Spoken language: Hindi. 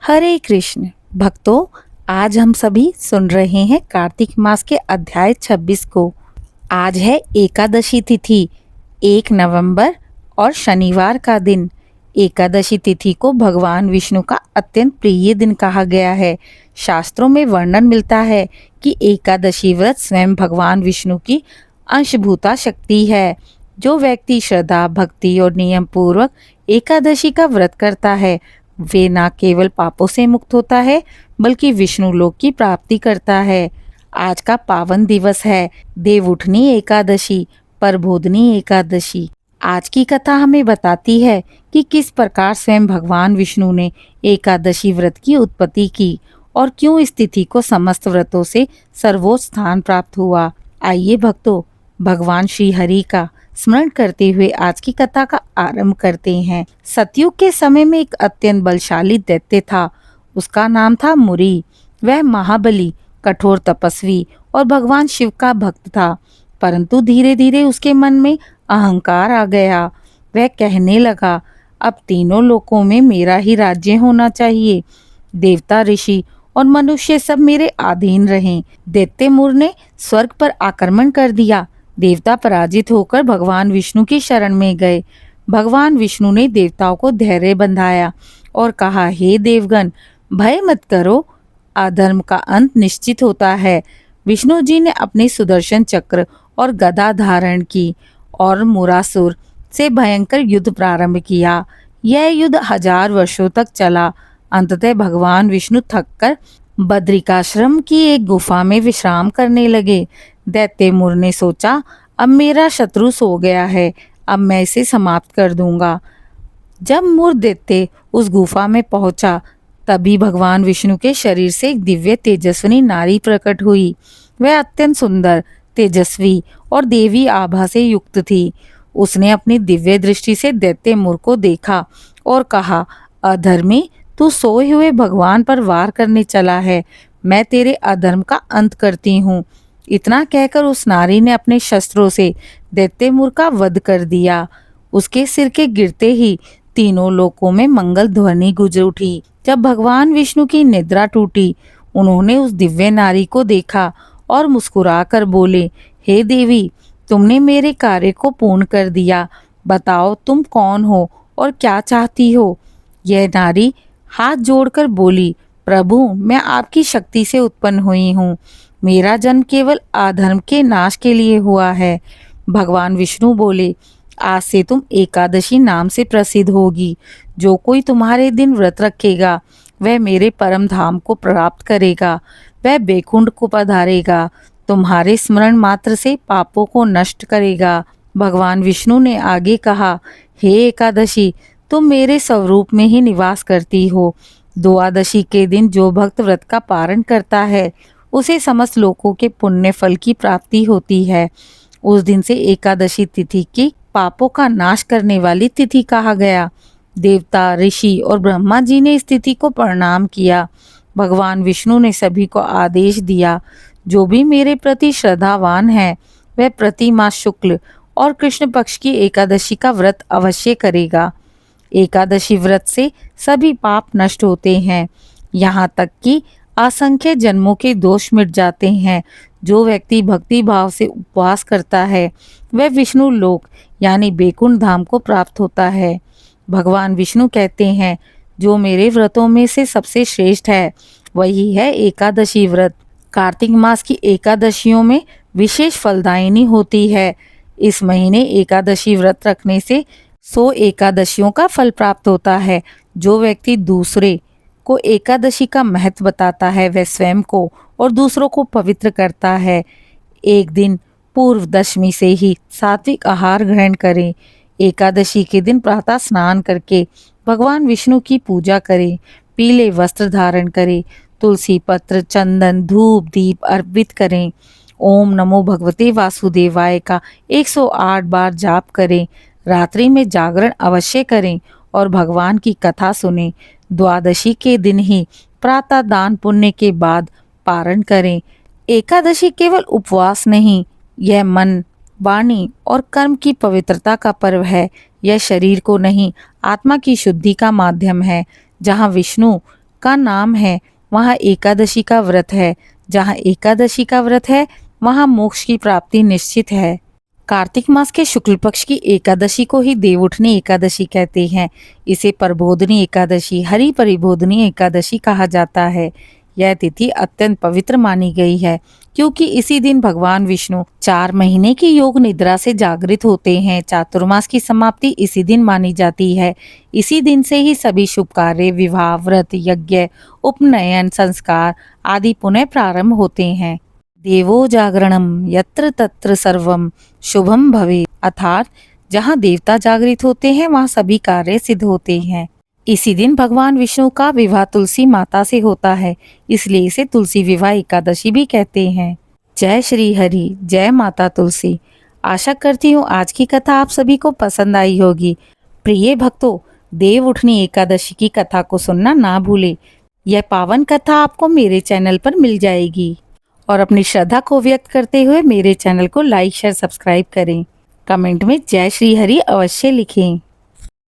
हरे कृष्ण भक्तों, आज हम सभी सुन रहे हैं कार्तिक मास के अध्याय 26 को। आज है एकादशी तिथि 1 नवंबर और शनिवार का दिन। एकादशी तिथि को भगवान विष्णु का अत्यंत प्रिय दिन कहा गया है। शास्त्रों में वर्णन मिलता है कि एकादशी व्रत स्वयं भगवान विष्णु की अंशभूता शक्ति है। जो व्यक्ति श्रद्धा, भक्ति और नियम पूर्वक एकादशी का व्रत करता है, वे न केवल पापों से मुक्त होता है बल्कि विष्णु लोक की प्राप्ति करता है। आज का पावन दिवस है देवउठनी एकादशी, प्रबोधनी एकादशी। आज की कथा हमें बताती है कि किस प्रकार स्वयं भगवान विष्णु ने एकादशी व्रत की उत्पत्ति की और क्यों इस तिथि को समस्त व्रतों से सर्वोच्च स्थान प्राप्त हुआ। आइए भक्तों, भगवान श्री हरि का स्मरण करते हुए आज की कथा का आरंभ करते हैं। सतयुग के समय में एक अत्यंत बलशाली दैत्य था। उसका नाम था मुरी। वह महाबली, कठोर तपस्वी और भगवान शिव का भक्त था। परंतु धीरे धीरे उसके मन में अहंकार आ गया। वह कहने लगा, अब तीनों लोकों में मेरा ही राज्य होना चाहिए। देवता, ऋषि और मनुष्य सब मेरे अधीन रहें। दैत्य मुर ने स्वर्ग पर आक्रमण कर दिया। देवता पराजित होकर भगवान विष्णु की शरण में गए। भगवान विष्णु ने देवताओं को धैर्य बंधाया और कहा, हे देवगण, भय मत करो, अधर्म का अंत निश्चित होता है। विष्णु जी ने अपने सुदर्शन चक्र और गदा धारण की और मुरासुर से भयंकर युद्ध प्रारंभ किया। यह युद्ध 1000 वर्षों तक चला। अंततः भगवान विष्णु थककर बद्रिकाश्रम की एक गुफा में विश्राम करने लगे। दैत्य मुर ने सोचा, अब मेरा शत्रु सो गया है, अब मैं इसे समाप्त कर दूंगा। जब मुर दैत्य उस गुफा में पहुंचा, तभी भगवान विष्णु के शरीर से एक दिव्य तेजस्विनी नारी प्रकट हुई। वह अत्यंत सुंदर, तेजस्वी और देवी आभा से युक्त थी। उसने अपनी दिव्य दृष्टि से दैत्य मुर को देखा और कहा, अधर्मी, तू सोए हुए भगवान पर वार करने चला है। मैं तेरे अधर्म का अंत करती हूँ। इतना कहकर उस नारी ने अपने शस्त्रों से दैत्य मुर का वध कर दिया। उसके सिर के गिरते ही तीनों लोकों में मंगल ध्वनि गूंज उठी। जब भगवान विष्णु की निद्रा टूटी, उन्होंने उस दिव्य नारी को देखा और मुस्कुराकर बोले, हे देवी, तुमने मेरे कार्य को पूर्ण कर दिया। बताओ, तुम कौन हो और क्या चाहती हो। यह नारी हाथ जोड़कर बोली, प्रभु, मैं आपकी शक्ति से उत्पन्न हुई हूँ। मेरा जन्म केवल अधर्म के नाश के लिए हुआ है। भगवान विष्णु बोले, आज से तुम एकादशी नाम से प्रसिद्ध होगी। जो कोई तुम्हारे दिन व्रत रखेगा, वह मेरे परम धाम को प्राप्त करेगा। वह बैकुंठ को पधारेगा। तुम्हारे स्मरण मात्र से पापों को नष्ट करेगा। भगवान विष्णु ने आगे कहा, हे एकादशी, तुम मेरे स्वरूप में ही निवास करती हो। द्वादशी के दिन जो भक्त व्रत का पारण करता है, उसे समस्त लोकों के पुण्य फल की प्राप्ति होती है। उस दिन से एकादशी तिथि की पापों का नाश करने वाली तिथि कहा गया। देवता, ऋषि और ब्रह्मा जी ने इस तिथि को प्रणाम किया। भगवान विष्णु ने सभी को आदेश दिया, जो भी मेरे प्रति श्रद्धावान है, वह प्रति मास शुक्ल और कृष्ण पक्ष की एकादशी का व्रत अवश्य करेगा। एकादशी व्रत से सभी पाप नष्ट होते हैं, यहाँ तक कि असंख्य जन्मों के दोष मिट जाते हैं। जो व्यक्ति भक्ति भाव से उपवास करता है, वह विष्णु लोक यानी बैकुंठ धाम को प्राप्त होता है। भगवान विष्णु कहते हैं, जो मेरे व्रतों में से सबसे श्रेष्ठ है, वही है एकादशी व्रत। कार्तिक मास की एकादशियों में विशेष फलदायिनी होती है। इस महीने एकादशी व्रत रखने से 100 एकादशियों का फल प्राप्त होता है। जो व्यक्ति दूसरे को एकादशी का महत्व बताता है, वह स्वयं को और दूसरों को पवित्र करता है। एक दिन पूर्व दशमी से ही सात्विक आहार ग्रहण करें। एकादशी के दिन प्रातः स्नान करके भगवान विष्णु की पूजा करें। पीले वस्त्र धारण करें। तुलसी पत्र, चंदन, धूप, दीप अर्पित करें। ओम नमो भगवते वासुदेवाय का 108 बार जाप करें। रात्रि में जागरण अवश्य करें और भगवान की कथा सुनें। द्वादशी के दिन ही प्रातः दान पुण्य के बाद पारण करें। एकादशी केवल उपवास नहीं, यह मन, वाणी और कर्म की पवित्रता का पर्व है। यह शरीर को नहीं, आत्मा की शुद्धि का माध्यम है। जहाँ विष्णु का नाम है वहाँ एकादशी का व्रत है। जहाँ एकादशी का व्रत है वहाँ मोक्ष की प्राप्ति निश्चित है। कार्तिक मास के शुक्ल पक्ष की एकादशी को ही देवउठनी एकादशी कहते हैं। इसे प्रबोधनी एकादशी, हरि परिबोधनी एकादशी कहा जाता है। यह तिथि अत्यंत पवित्र मानी गई है क्योंकि इसी दिन भगवान विष्णु 4 महीने की योग निद्रा से जागृत होते हैं। चातुर्मास की समाप्ति इसी दिन मानी जाती है। इसी दिन से ही सभी शुभ कार्य, विवाह, व्रत, यज्ञ, उपनयन, संस्कार आदि पुनः प्रारंभ होते हैं। देवो जागरणम यत्र तत्र सर्वम शुभम भवे, अर्थात जहाँ देवता जागृत होते हैं वहाँ सभी कार्य सिद्ध होते हैं। इसी दिन भगवान विष्णु का विवाह तुलसी माता से होता है, इसलिए इसे तुलसी विवाह एकादशी भी कहते हैं। जय श्री हरि, जय माता तुलसी। आशा करती हूँ आज की कथा आप सभी को पसंद आई होगी। प्रिय भक्तों, देवउठनी एकादशी की कथा को सुनना ना भूले। यह पावन कथा आपको मेरे चैनल पर मिल जाएगी। और अपनी श्रद्धा को व्यक्त करते हुए मेरे चैनल को लाइक, शेयर, सब्सक्राइब करें। कमेंट में जय श्री हरि अवश्य लिखें।